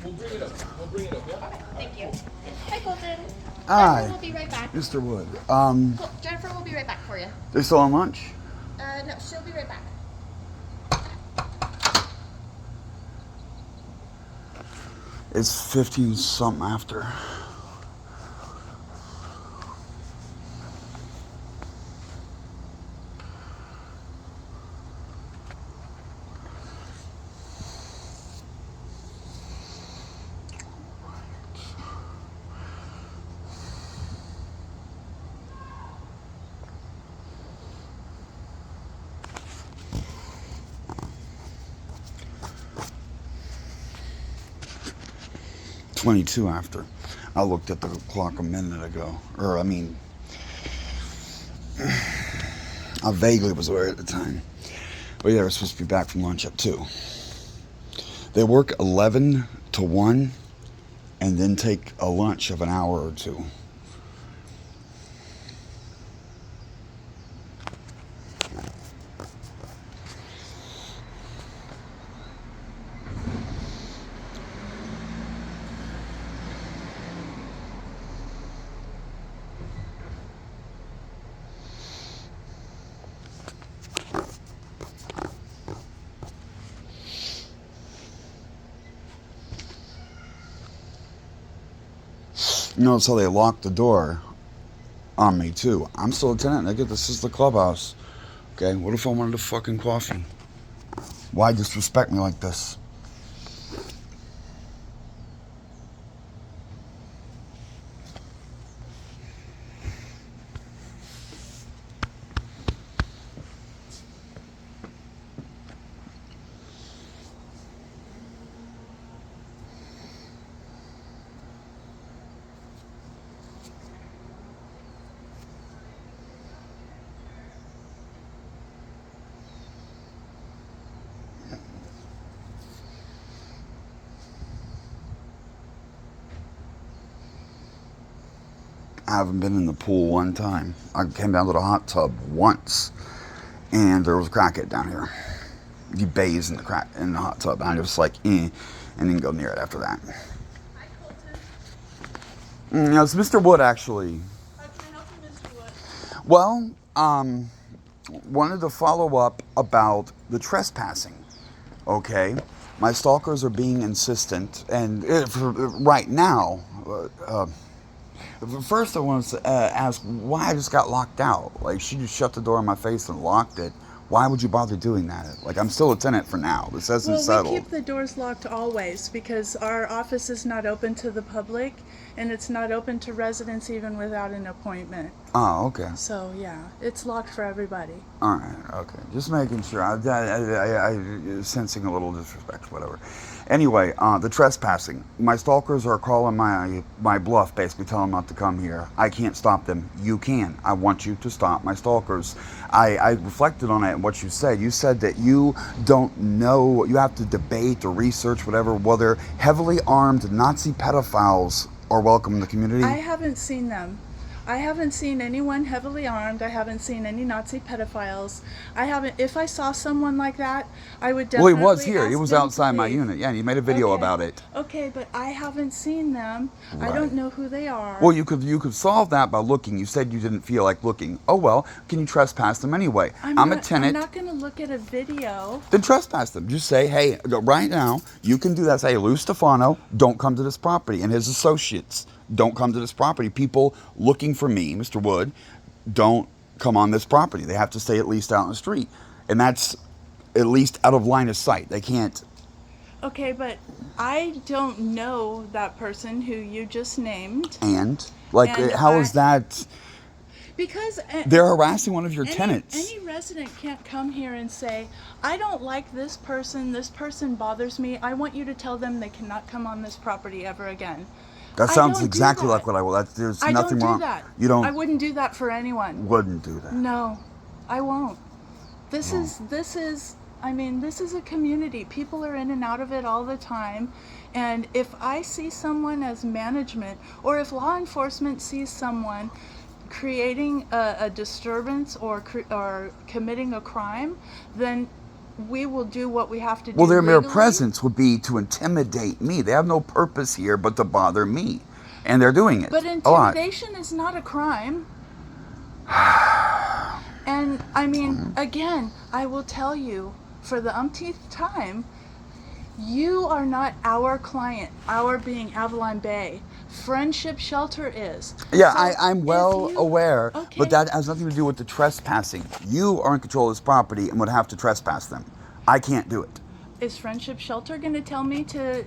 We'll bring it up. Yeah? Okay, thank you. Hi, Colton. Hi. Jennifer will be right back. Mr. Wood. Cool. Jennifer will be right back for you. They still on lunch? No, she'll be right back. It's 15 something after. .22 after. I looked at the clock a minute ago. I vaguely was aware at the time. But yeah, we're supposed to be back from lunch at 2. They work 11 to 1 and then take a lunch of an hour or 2. You know, so they locked the door on me too. I'm still a tenant, nigga. This is the clubhouse. Okay, what if I wanted a fucking coffee? Why disrespect me like this? I haven't been in the pool one time. I came down to the hot tub once, and there was a crackhead down here. You bathe in the hot tub, and I was like, and didn't go near it after that. Hi, Colton. It's Mr. Wood, actually. How can I help you, Mr. Wood? Well, wanted to follow up about the trespassing. Okay, my stalkers are being insistent, and right now. First, I want to ask why I just got locked out. Like, she just shut the door in my face and locked it. Why would you bother doing that? Like, I'm still a tenant for now. This hasn't settled. We keep the doors locked always because our office is not open to the public, and it's not open to residents even without an appointment. Oh, okay. So, yeah, it's locked for everybody. All right, okay. Just making sure. I sensing a little disrespect, whatever. Anyway, the trespassing. My stalkers are calling my bluff, basically telling them not to come here. I can't stop them. You can. I want you to stop my stalkers. I reflected on it and what you said. You said that you don't know, you have to debate or research whatever, whether heavily armed Nazi pedophiles are welcome in the community. I haven't seen them. I haven't seen anyone heavily armed. I haven't seen any Nazi pedophiles. If I saw someone like that, I would definitely. Well, he was here. He was outside my unit. Yeah, and he made a video about it. Okay, but I haven't seen them. Right. I don't know who they are. Well, you could solve that by looking. You said you didn't feel like looking. Oh well, can you trespass them anyway? I'm a tenant. I'm not going to look at a video. Then trespass them. Just say, hey, right now, you can do that. Say, Lou Stefano, don't come to this property, and his associates, don't come to this property. People looking for me, Mr. Wood, don't come on this property. They have to stay at least out in the street. And that's at least out of line of sight. They can't. Okay, but I don't know that person who you just named. And? Like, how is that? Because they're harassing one of your tenants. Any resident can't come here and say, I don't like this person bothers me. I want you to tell them they cannot come on this property ever again. That sounds exactly like what I will. There's nothing wrong. I don't do that. You don't. I wouldn't do that for anyone. Wouldn't do that. No, I won't. This is a community. People are in and out of it all the time. And if I see someone as management, or if law enforcement sees someone creating a disturbance or committing a crime, then we will do what we have to do. Well, their mere legally. presence would be to intimidate me. They have no purpose here but to bother me. And they're doing it But a lot. intimidation is not a crime. And I mean, again, I will tell you for the umpteenth time, you are not our client, our being Avalon Bay. Friendship Shelter is. Yeah, So I'm well if you- aware, Okay. but that has nothing to do with the trespassing. You are in control of this property and would have to trespass them. I can't do it. Is Friendship Shelter going to tell me to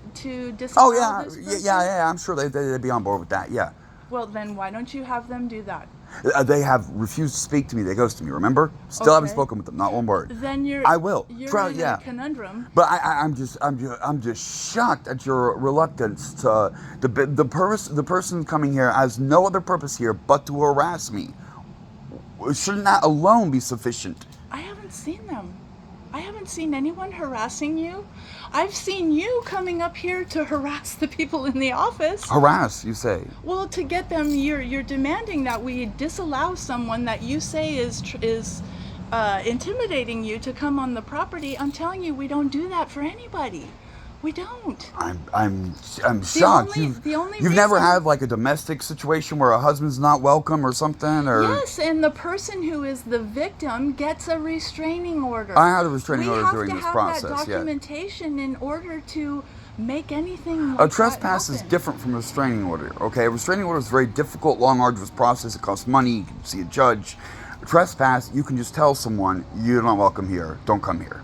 disallow Oh, yeah, this yeah, person? yeah, I'm sure they'd be on board with that, yeah. Well, then why don't you have them do that? They have refused to speak to me. They ghosted me, remember? Still haven't Okay. spoken with them, not one word. Then you're. I will. You're Try- in yeah. a conundrum. But I'm just shocked at your reluctance to the person coming here has no other purpose here but to harass me. Shouldn't that alone be sufficient? I haven't seen them. I haven't seen anyone harassing you. I've seen you coming up here to harass the people in the office. Harass, you say? Well, to get them, you're demanding that we disallow someone that you say is intimidating you to come on the property. I'm telling you, we don't do that for anybody. We don't. I'm shocked. You've never reason- had like a domestic situation where a husband's not welcome or something, or Yes, and the person who is the victim gets a restraining order. I had a restraining order during this We have process. to have that Yeah. documentation in order to make anything like A trespass that is happen. different from a restraining order. Okay, a restraining order is a very difficult, long, arduous process. It costs money. You can see a judge. A trespass, you can just tell someone you're not welcome here. Don't come here.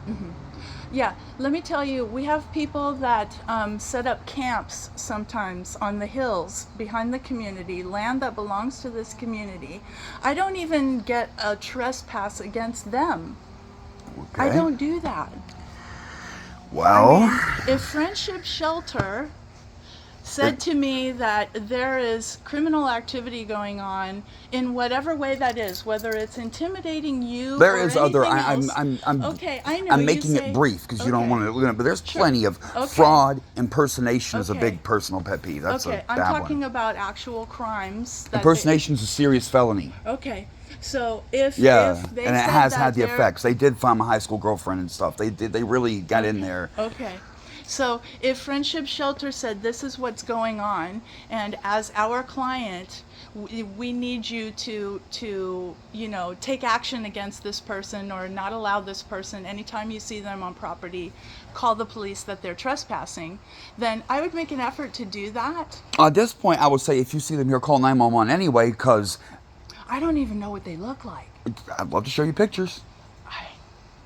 Yeah, let me tell you, we have people that set up camps sometimes on the hills behind the community, land that belongs to this community. I don't even get a trespass against them. I Okay. don't do that. Well, I mean, if Friendship Shelter said to me that there is criminal activity going on in whatever way that is, whether it's intimidating you there or is other. anything else. I'm Okay, I know. I'm you making say- it brief because you don't Okay. want to look at it. But there's Sure. plenty of Okay. fraud, impersonation is a Okay. big personal pet peeve. That's Okay, a I'm bad talking one. about actual crimes. That Impersonation is a serious felony. Okay, so if Yeah, if they and it said has that had the they're- effects. They did find my high school girlfriend and stuff. They really got in there. Okay. So if Friendship Shelter said this is what's going on, and as our client, we need you to take action against this person or not allow this person, anytime you see them on property, call the police that they're trespassing, then I would make an effort to do that. At this point, I would say if you see them here, call 911 anyway, because I don't even know what they look like. I'd love to show you pictures.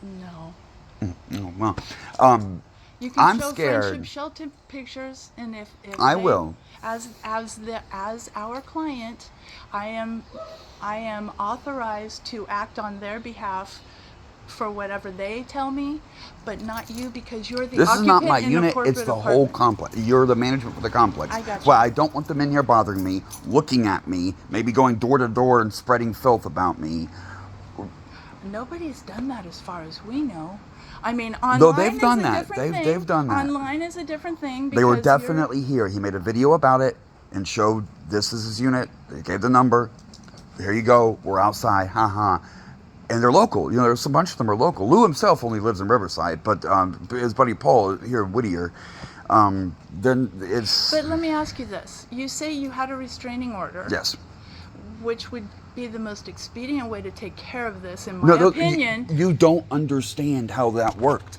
No. Oh, well, You can I'm show scared. Friendship Shelter pictures, and if I they- will. As our client, I am authorized to act on their behalf for whatever they tell me, but not you because you're the This is not occupant my in unit, corporate it's the whole apartment. complex. You're the management for the complex. I got you. Well, I don't want them in here bothering me, looking at me, maybe going door to door and spreading filth about me. Nobody's done that as far as we know. I mean, online Though they've is done a that. different They've thing. done that. Online is a different thing. They were because you're- definitely here. He made a video about it and showed this is his unit. They gave the number. Here you go. We're outside. Haha. And they're local. You know, there's a bunch of them are local. Lou himself only lives in Riverside, but his buddy Paul here in Whittier. Then it's But let me ask you this: you say you had a restraining order. yes. Which would be the most expedient way to take care of this, in my opinion. You don't understand how that worked.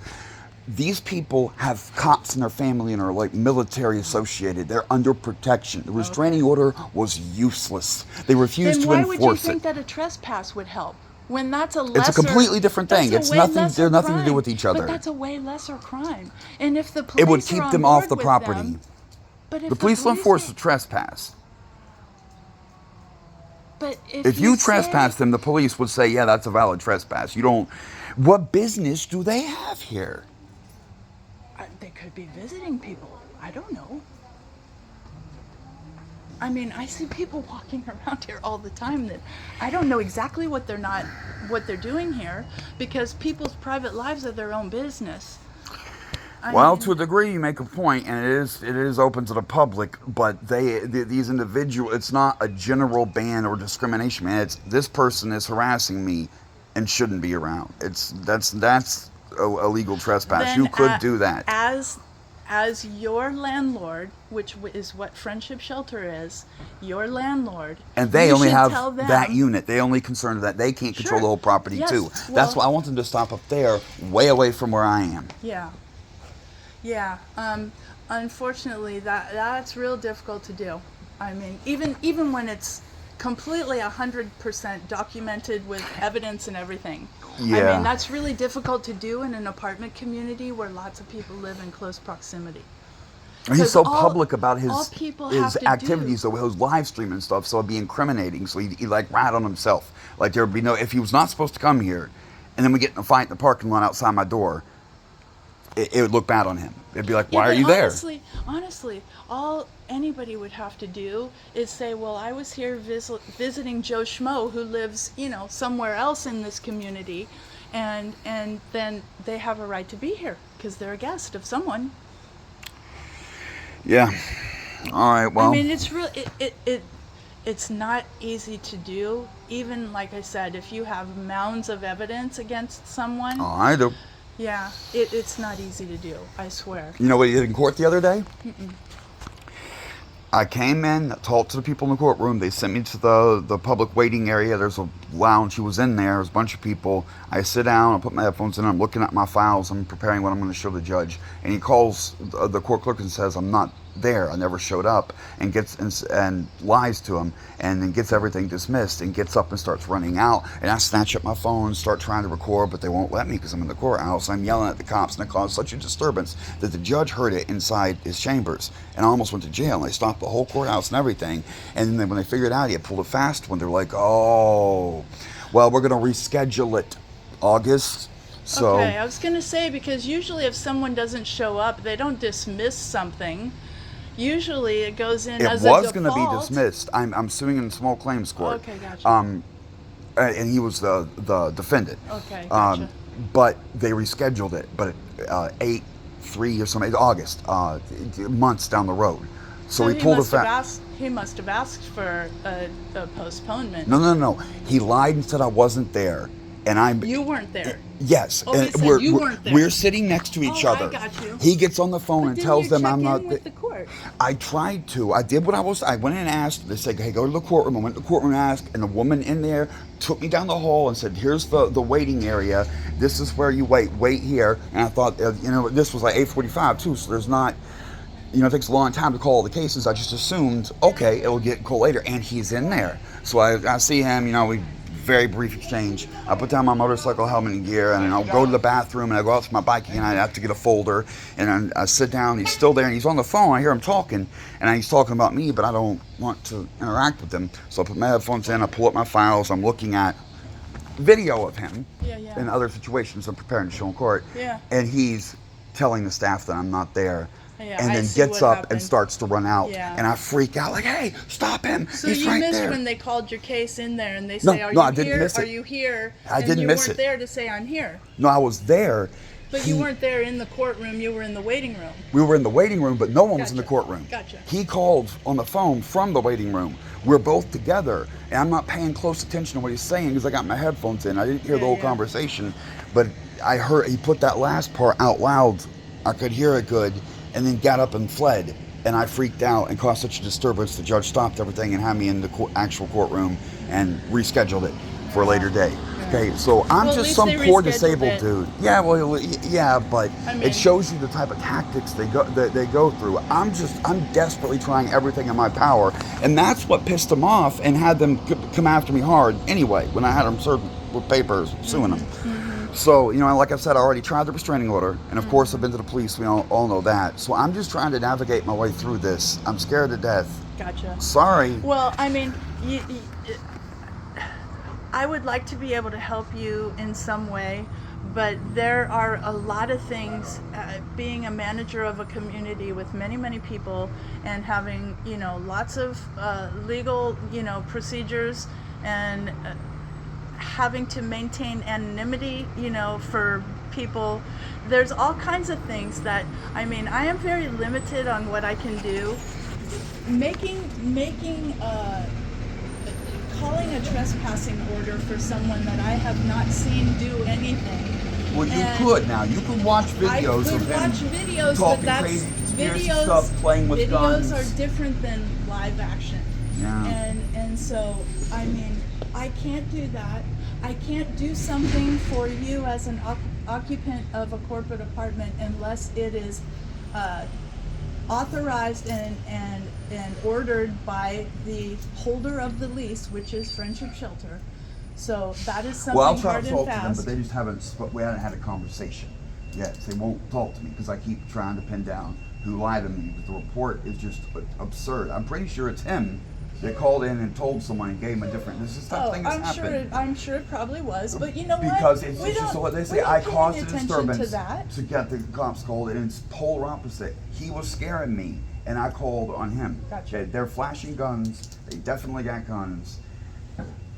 These people have cops in their family and are like military associated. They're under protection. The restraining order was useless. They refused Then to why would you enforce think it. that a trespass would help? When that's a lesser, It's a completely different thing. that's a It's way nothing- lesser they're nothing to do crime. with each other. But that's a way lesser crime. And if the police It would are keep on them off board the with property. them- but if The police will enforce the are- trespass. But If you say- trespass them, the police would say, yeah, that's a valid trespass. You don't... What business do they have here? They could be visiting people. I don't know. I mean, I see people walking around here all the time that I don't know exactly what they're doing here, because people's private lives are their own business. Well, to a degree, you make a point, and it is open to the public. But these individuals, it's not a general ban or discrimination, man. It's this person is harassing me, and shouldn't be around. That's illegal trespass. then You could do that. As your landlord, which is what Friendship Shelter is, your landlord, And they you only should have tell them, that unit. They only concerned with that. They can't control Sure. the whole property Yes, too. well- That's why I want them to stop up there, way away from where I am. Yeah. Yeah. Unfortunately, that's real difficult to do. I mean, even when it's completely 100% documented with evidence and everything. Yeah. I mean, that's really difficult to do in an apartment community where lots of people live in close proximity. And he's 'Cause so all- public about all his people have to activities, do- so his live stream and stuff, so it'd be incriminating. So he like rat on himself. Like there would be no, if he was not supposed to come here, and then we get in a fight in the parking lot outside my door, it would look bad on him. It'd be like, why Yeah, are but you there? Honestly, all anybody would have to do is say, well, I was here visiting Joe Schmo who lives, somewhere else in this community, and then they have a right to be here because they're a guest of someone. Yeah. All right. Well. I mean, it's really it's not easy to do. Even like I said, if you have mounds of evidence against someone, Oh, I do. yeah, it's not easy to do. I swear. You know what he did in court the other day? I came in, talked to the people in the courtroom. They sent me to the public waiting area. There's a lounge. He was in there. There's a bunch of people. I sit down. I put my headphones in. I'm looking at my files. I'm preparing what I'm going to show the judge. And he calls the court clerk and says, I'm not there. I never showed up, and gets and lies to him, and then gets everything dismissed, and gets up and starts running out. And I snatch up my phone, start trying to record, but they won't let me because I'm in the courthouse. I'm yelling at the cops, and it caused such a disturbance that the judge heard it inside his chambers, and I almost went to jail. And they stopped the whole courthouse and everything. And then when they figured out he had pulled a fast one, they're like, oh, well, we're going to reschedule it August. So Okay, I was going to say, because usually if someone doesn't show up, they don't dismiss something. Usually it goes in it as was a going to be default. dismissed. I'm suing in small claims court. Okay, gotcha. And he was the defendant. Okay, gotcha. But they rescheduled it, but 3 or something, August, months down the road. So he pulled a fast. He must have asked for a postponement. No. He lied and said I wasn't there, and You weren't there. Yes, Oh, he and said you weren't there. we're sitting next to each Oh, I other. got you. He gets on the phone and But tells didn't them you I'm check not. in with the court? I tried to. I did what I was. I went in and asked. They said, "Hey, go to the courtroom." I went to the courtroom and asked, and the woman in there took me down the hall and said, "Here's the waiting area. This is where you wait. Wait here." And I thought, this was like 8:45 too, so there's not. It takes a long time to call all the cases. I just assumed, okay, it'll get called later, and he's in there. So I see him. We very brief exchange. I put down my motorcycle helmet and gear, and I'll go to the bathroom, and I go out to my bike, and I have to get a folder, and I sit down. He's still there, and he's on the phone. I hear him talking, and he's talking about me, but I don't want to interact with him. So I put my headphones in. I pull up my files. I'm looking at video of him Yeah. in other situations I'm preparing to show in court. Yeah. And he's telling the staff that I'm not there. Yeah, and I then see gets what up happened. and starts to run out. Yeah. And I freak out like, hey, stop him. So He's you right missed there. when they called your case in there and they No, say, are no, you I didn't here? miss Are it. you here? I and didn't you miss weren't it. there to say I'm here. No, I was there. But you weren't there in the courtroom, you were in the waiting room. We were in the waiting room, but no one was in the Gotcha. courtroom. Gotcha. He called on the phone from the waiting room. We're both together, and I'm not paying close attention to what he's saying because I got my headphones in. I didn't hear the whole Yeah. conversation, but I heard he put that last part out loud. I could hear it good, and then got up and fled. And I freaked out and caused such a disturbance. The judge stopped everything and had me in the actual courtroom and rescheduled it for a later day. Okay, so I'm Well, at just least some they poor rescheduled disabled it. dude. Yeah, well, yeah, but I mean- it shows you the type of tactics they go through. I'm desperately trying everything in my power, and that's what pissed them off and had them come after me hard. Anyway, when I had them served with papers suing them. So, like I said, I already tried the restraining order, and of course I've been to the police. We all know that. So I'm just trying to navigate my way through this. I'm scared to death. Gotcha. Sorry. Well, I mean, I would like to be able to help you in some way, but there are a lot of things, being a manager of a community with many, many people and having, lots of legal, procedures and having to maintain anonymity, for people. There's all kinds of things that, I am very limited on what I can do. Calling a trespassing order for someone that I have not seen do anything Well, you And could now. You could watch videos I of could him watch videos, talking but that's crazy conspiracy videos. stuff, playing with guns. Videos are different than live action. Yeah. And so I mean, I can't do that. I can't do something for you as an occupant of a corporate apartment unless it is authorized and ordered by the holder of the lease, which is Friendship Shelter. So that is something Well, I'll try hard to and talk to them, fast. but they just haven't. We haven't had a conversation yet. They won't talk to me because I keep trying to pin down who lied to me. But the report is just absurd. I'm pretty sure it's him that called in and told someone and gave him a different. This is that thing that's happened. I'm sure it probably was, but you know what? Because it's just what they say. I caused the disturbance to that. to get the cops called, and it's polar opposite. He was scaring me, and I called on him. Gotcha. They're flashing guns. They definitely got guns.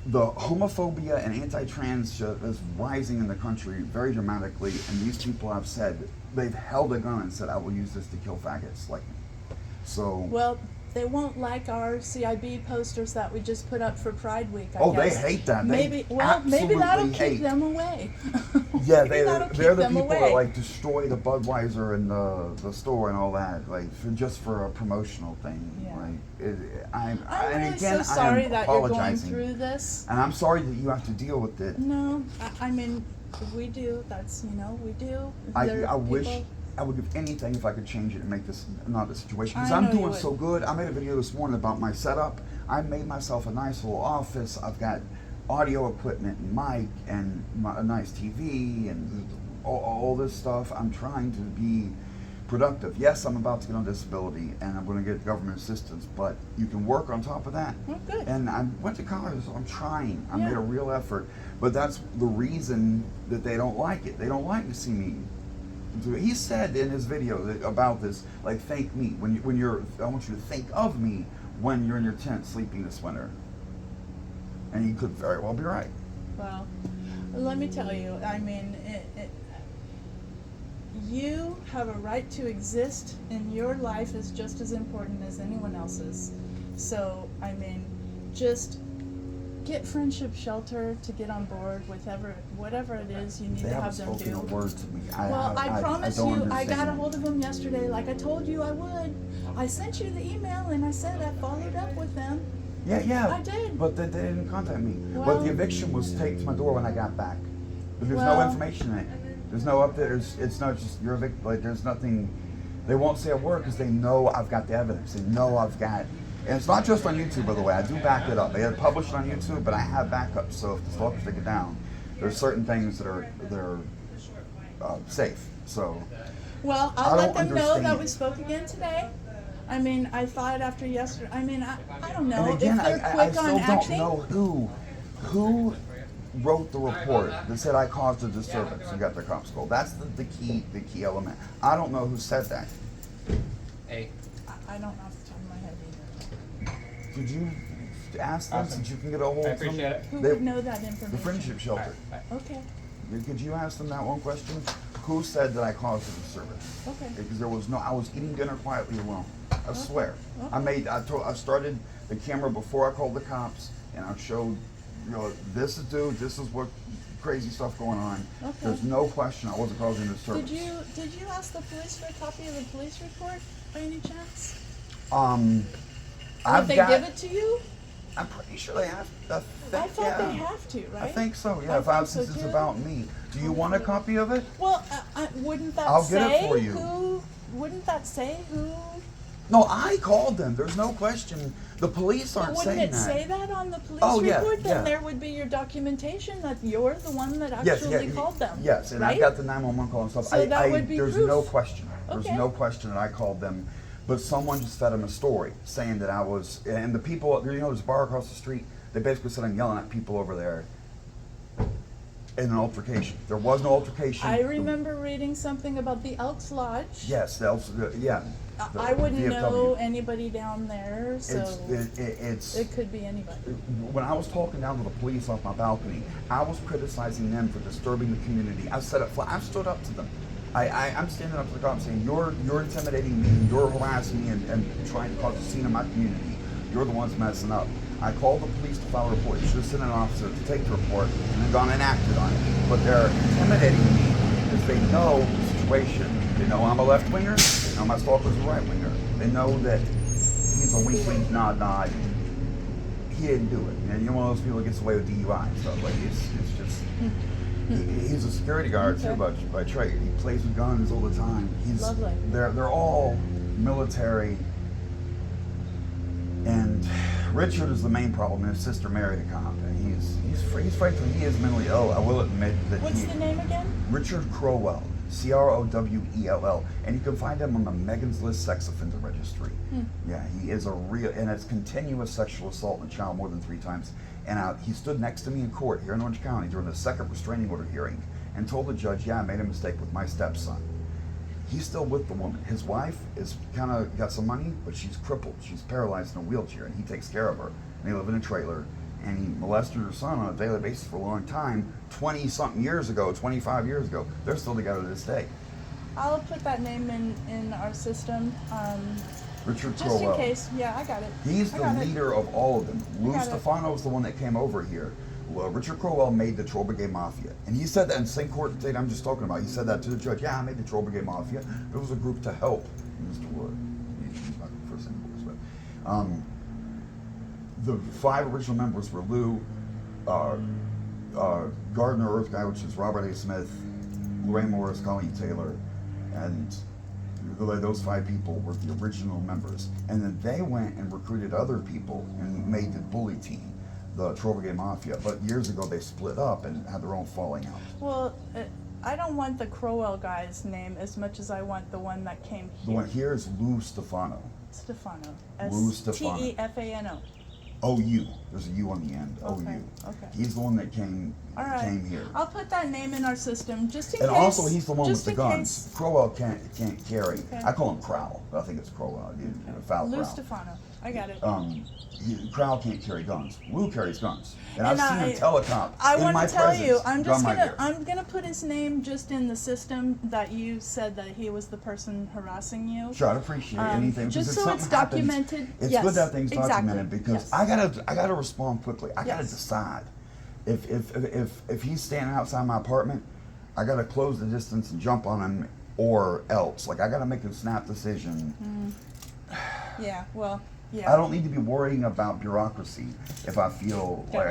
The homophobia and anti-trans shit is rising in the country very dramatically, and these people have said they've held a gun and said, "I will use this to kill faggots like me." So. Well, they won't like our CIB posters that we just put up for Pride Week. I They guess. hate that. Maybe They maybe that'll absolutely keep hate. them away. Yeah, Maybe that'll keep they're the them people away. that like destroy the Budweiser and the store and all that, like just for a promotional thing. Yeah. Like I'm and really again, so sorry I am that you're going apologizing, through this. and I'm sorry that you have to deal with it. No, I mean, we do. That's, we do. There I are wish people- I would give anything if I could change it and make this not the situation. Because I I'm know you doing would. so good. I made a video this morning about my setup. I made myself a nice little office. I've got audio equipment and mic and a nice TV and all this stuff. I'm trying to be productive. Yes, I'm about to get on disability and I'm going to get government assistance, but you can work on top of that. Oh, good. And I went to college, so I'm trying. I Yeah. made a real effort. But that's the reason that they don't like it. They don't like to see me. He said in his video about this, like, thank me when you're. I want you to think of me when you're in your tent sleeping this winter. And he could very well be right. Well, let me tell you, I mean, you have a right to exist, and your life is just as important as anyone else's. So, I mean, just get Friendship Shelter to get on board with whatever it is you need They to haven't have them spoken a do. word to me. Well, I promise don't you, I understand. got a hold of them yesterday, like I told you I would. I sent you the email, and I said I followed up with them. Yeah. I did. But they didn't contact me. Well- But the eviction was taped to my door when I got back. But there's Well- no information in it. There's no update. It's not just you're evicted. Like, there's nothing. They won't say a word because they know I've got the evidence. They know I've got. And it's not just on YouTube, by the way. I do back it up. They had published it on YouTube, but I have backups. So if the stalkers take it down, there's certain things that are safe. So. Well, I I'll let don't them know that understand. we spoke again today. I mean, I thought after yesterday. I mean, I don't know And again, if they're I quick still on don't acting. know who wrote the report that said I caused a disturbance and got the cops called. That's the key element. I don't know who said that. Hey, I don't know off the top of my head either. Did you ask them Awesome. since you can get a hold I of them? appreciate it. Who They- would know that information? The Friendship Shelter. Okay. Could you ask them that one question? Who said that I caused the disturbance? Okay. Because I was eating dinner quietly alone. I swear. Okay. I started the camera before I called the cops, and I showed, this is what crazy stuff going on. Okay. There's no question I wasn't causing a disturbance. Did you ask the police for a copy of the police report by any chance? I've Did they got, give it to you? I'm pretty sure they have. I thought they have to, right? I think so. I Yeah. think so, Since it's too. about me, do you want a copy of it? Well, wouldn't that I'll say get it for you. who? Wouldn't that say who? No, I called them. There's no question. The police aren't But wouldn't saying it that. say that on the police Oh, yeah, report? Then yeah. there would be your documentation that you're the one that Yes, actually yeah, called them. Yes, and right? I got the 911 call and stuff. So that would be there's proof. no question. There's Okay. no question that I called them. But someone just fed them a story saying that I was, and the people, there's a bar across the street. They basically said I'm yelling at people over there in an altercation. There was no altercation. I remember reading something about the Elks Lodge. Yes, yeah. the I wouldn't VFW. know anybody down there, so It's it could be anybody. when I was talking down to the police off my balcony, I was criticizing them for disturbing the community. I said it flat. I stood up to them. I'm standing up to the cops saying, you're intimidating me, you're harassing me and trying to cause a scene in my community. You're the ones messing up. I called the police to file a report. You should have sent an officer to take the report and then gone and acted on it. But they're intimidating me because they know the situation. They know I'm a left winger. They know my stalker's a right winger. They know that he's a wink, wink, nod, nod. He didn't do it. And you know, one of those people that gets away with DUI and stuff. Like it's just. He's a security guard too by trade. He plays with guns all the time. Lovely. They're all military. And Richard is the main problem. His sister married a cop, and he's frankly he is mentally ill. I will admit that. What's the name again? Richard Crowell, Crowell, and you can find him on the Megan's List sex offender registry. Yeah, he is a real, and it's continuous sexual assault on a child more than 3 times. And he stood next to me in court here in Orange County during the second restraining order hearing and told the judge, yeah, I made a mistake with my stepson. He's still with the woman. His wife is kind of got some money, but she's crippled. She's paralyzed in a wheelchair, and he takes care of her. And they live in a trailer, and he molested her son on a daily basis for a long time, 20-something years ago, 25 years ago. They're still together to this day. I'll put that name in our system. Richard Just Crowell. in case. Yeah, I got it. He's the leader of all of them. Lou got it. Stefano is the one that came over here. Well, Richard Crowell made the Troll Brigade Mafia. And he said that in the same court date I'm just talking about. He said that to the judge. Yeah, I made the Troll Brigade Mafia. It was a group to help Mr. Wood. He's not the first name, but the 5 original members were Lou, Gardner Earth Guy, which is Robert A. Smith, Lorraine Morris, Colleen Taylor, and those 5 people were the original members. And then they went and recruited other people and made the bully team, the Troll Brigade Mafia. But years ago they split up and had their own falling out. Well, I don't want the Crowell guy's name as much as I want the one that came here. The one here is Lou Stefano. Stefano. Lou Stefano. Stefano. O-U. There's a U on the end. Okay, O-U. okay. He's the one that came here. I'll put that name in our system just in And case. also, he's the one with just the in guns. case. Crowell can't carry. Okay. I call him Crowell, but I think it's Crowell. Foul Lou Crowell. Stefano. I got it. Crowell can't carry guns. Lou carries guns, and And I've seen him tell a cop I in want my to tell you, presence, I'm gonna put his name just in the system that you said that he was the person harassing you. Sure, I'd appreciate anything. Just because if so it's something happens, documented. It's Yes, good that thing's exactly. documented because Yes. I gotta respond quickly. I gotta Yes. decide if he's standing outside my apartment, I gotta close the distance and jump on him, or else. Like I gotta make a snap decision. Yeah. Well. Yeah. I don't need to be worrying about bureaucracy if I feel like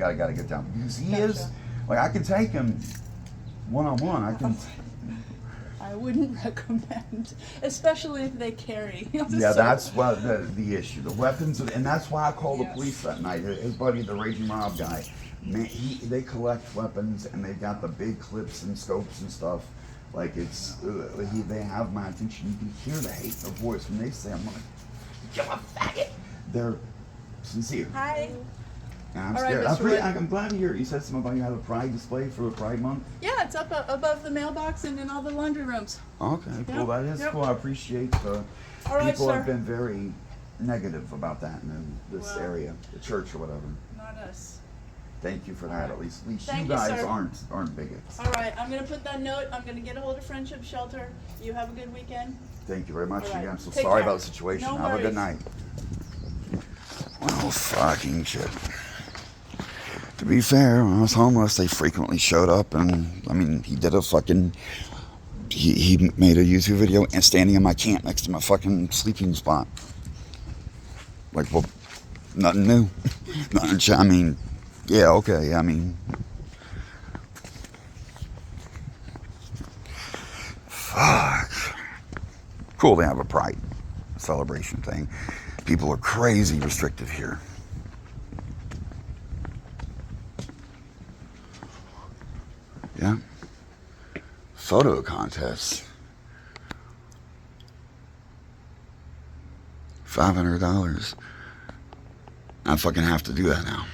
I gotta get down, because he is like I can take him one-on-one. I can. I wouldn't recommend, especially if they carry. Yeah, that's what the issue. The weapons, and that's why I called the Yes. police that night. His buddy, the Raging Mob guy, man, they collect weapons and they've got the big clips and scopes and stuff. Like it's, they have my attention. You can hear the hate in their voice when they say, "I'm gonna kill a faggot." They're sincere. Hi. And I'm All right, scared. Mr. Wood. I'm glad to hear you said something about you have a pride display for the Pride Month. Yeah, it's up above the mailbox and in all the laundry rooms. Okay, cool. That is Yep. cool. I appreciate the All right, people sir. have been very negative about that in this Well, area, the church or whatever. Not us. Thank you for that. At least Thank you you, guys sir. aren't bigots. All right, I'm gonna put that note. I'm gonna get a hold of Friendship Shelter. You have a good weekend. Thank you very much All right. again. I'm so Take sorry care. about the situation. No Have a good worries. night. Oh fucking shit. To be fair, when I was homeless, they frequently showed up, and I mean, he did a fucking. He made a YouTube video and standing in my camp next to my fucking sleeping spot. Like, well, nothing new. Nothing. I mean, yeah, okay. I mean, fuck. Cool. They have a pride celebration thing. People are crazy restrictive here. Yeah. Photo contest. $500. I fucking have to do that now.